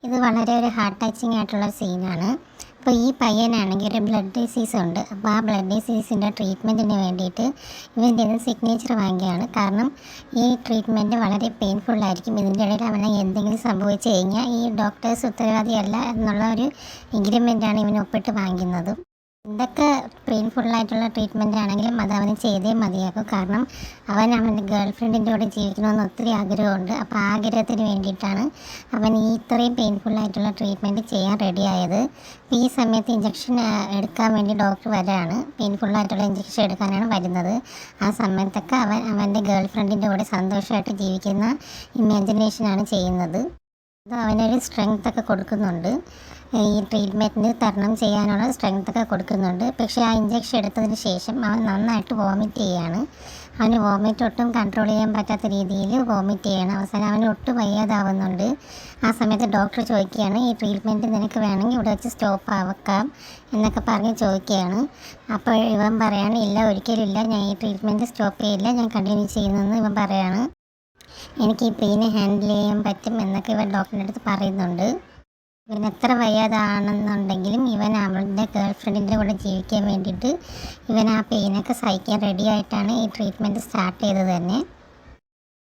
ഇത് വളരെ ഒരു ഹാർട്ട് ടച്ചിങ് ആയിട്ടുള്ള സീനാണ്. അപ്പോൾ ഈ പയ്യനാണെങ്കിൽ ഒരു ബ്ലഡ് ഡിസീസ് ഉണ്ട്. അപ്പോൾ ആ ബ്ലഡ് ഡിസീസിൻ്റെ ട്രീറ്റ്മെൻറ്റിന് വേണ്ടിയിട്ട് ഇവൻ്റെ നിന്ന് സിഗ്നേച്ചർ വാങ്ങിക്കുകയാണ്. കാരണം ഈ ട്രീറ്റ്മെൻറ്റ് വളരെ പെയിൻഫുള്ളായിരിക്കും. ഇതിൻ്റെ ഇടയിൽ അവനെ എന്തെങ്കിലും സംഭവിച്ചു കഴിഞ്ഞാൽ ഈ ഡോക്ടേഴ്സ് ഉത്തരവാദിയല്ല എന്നുള്ള ഒരു എഗ്രിമെൻ്റാണ് ഇവന് ഒപ്പിട്ട് വാങ്ങിക്കുന്നത്. എന്തൊക്കെ പെയിൻഫുള്ളായിട്ടുള്ള ട്രീറ്റ്മെൻ്റ് ആണെങ്കിലും അത് അവന് ചെയ്തേ മതിയാക്കും. കാരണം അവൻ്റെ ഗേൾ ഫ്രണ്ടിൻ്റെ കൂടെ ജീവിക്കണമെന്ന് ഒത്തിരി ആഗ്രഹമുണ്ട്. അപ്പോൾ ആ ആഗ്രഹത്തിന് വേണ്ടിയിട്ടാണ് അവൻ ഈ ഇത്രയും പെയിൻഫുള്ളായിട്ടുള്ള ട്രീറ്റ്മെൻറ്റ് ചെയ്യാൻ റെഡിയായത്. അപ്പോൾ ഈ സമയത്ത് ഇഞ്ചക്ഷൻ എടുക്കാൻ വേണ്ടി ഡോക്ടർ വരാണ്. പെയിൻഫുള്ളായിട്ടുള്ള ഇഞ്ചക്ഷൻ എടുക്കാനാണ് വരുന്നത്. ആ സമയത്തൊക്കെ അവൻ്റെ ഗേൾ ഫ്രണ്ടിൻ്റെ കൂടെ സന്തോഷമായിട്ട് ജീവിക്കുന്ന ഇമാജിനേഷനാണ് ചെയ്യുന്നത്. അത് അവനൊരു സ്ട്രെങ്ത്തൊക്കെ കൊടുക്കുന്നുണ്ട്. ഈ ട്രീറ്റ്മെൻറ്റിന് തരണം ചെയ്യാനുള്ള സ്ട്രെങ്ത്തൊക്കെ കൊടുക്കുന്നുണ്ട്. പക്ഷേ ആ ഇഞ്ചക്ഷൻ എടുത്തതിന് ശേഷം അവൻ നന്നായിട്ട് വോമിറ്റ് ചെയ്യുകയാണ്. അവന് വോമിറ്റ് ഒട്ടും കൺട്രോൾ ചെയ്യാൻ പറ്റാത്ത രീതിയിൽ വോമിറ്റ് ചെയ്യണം. അവസാനം അവന് ഒട്ടും വയ്യാതാവുന്നുണ്ട്. ആ സമയത്ത് ഡോക്ടർ ചോദിക്കുകയാണ്, ഈ ട്രീറ്റ്മെൻറ്റ് നിനക്ക് വേണമെങ്കിൽ ഇവിടെ വെച്ച് സ്റ്റോപ്പ് ആക്കാം എന്നൊക്കെ പറഞ്ഞ് ചോദിക്കുകയാണ്. അപ്പോൾ ഇവൻ പറയാണ്, ഇല്ല ഒരിക്കലും ഇല്ല, ഞാൻ ഈ ട്രീറ്റ്മെൻറ്റ് സ്റ്റോപ്പ് ചെയ്യില്ല, ഞാൻ കണ്ടിന്യൂ ചെയ്യുന്നതെന്ന് ഇവൻ പറയാണ്. എനിക്ക് ഈ പെയിന് ഹാൻഡിൽ ചെയ്യാൻ പറ്റും എന്നൊക്കെ ഇവൻ ഡോക്ടറിൻ്റെ അടുത്ത് പറയുന്നുണ്ട്. ഇവൻ എത്ര വയ്യാതാണെന്നുണ്ടെങ്കിലും ഇവൻ അവളുടെ ഗേൾ ഫ്രണ്ടിൻ്റെ കൂടെ ജീവിക്കാൻ വേണ്ടിയിട്ട് ഇവൻ ആ പെയിനൊക്കെ സഹിക്കാൻ റെഡി ആയിട്ടാണ് ഈ ട്രീറ്റ്മെൻറ്റ് സ്റ്റാർട്ട് ചെയ്തത് തന്നെ.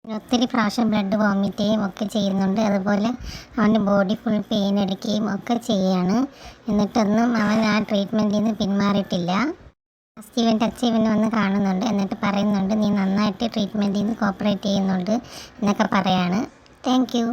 ഒത്തിരി പ്രാവശ്യം ബ്ലഡ് വോമിറ്റ് ചെയ്യുകയും ഒക്കെ ചെയ്യുന്നുണ്ട്. അതുപോലെ അവൻ്റെ ബോഡി ഫുൾ പെയിൻ എടുക്കുകയും ഒക്കെ ചെയ്യുകയാണ്. എന്നിട്ടൊന്നും അവൻ ആ ട്രീറ്റ്മെൻറ്റിൽ നിന്ന് പിന്മാറിയിട്ടില്ല. ഫസ്റ്റ് ഇവൻ്റെ അച്ഛൻ ഇവനെ വന്ന് കാണുന്നുണ്ട്. എന്നിട്ട് പറയുന്നുണ്ട്, നീ നന്നായിട്ട് ട്രീറ്റ്മെൻറ്റിൽ നിന്ന് കോപ്പറേറ്റ് ചെയ്യുന്നുണ്ട് എന്നൊക്കെ പറയാണ്. Thank you.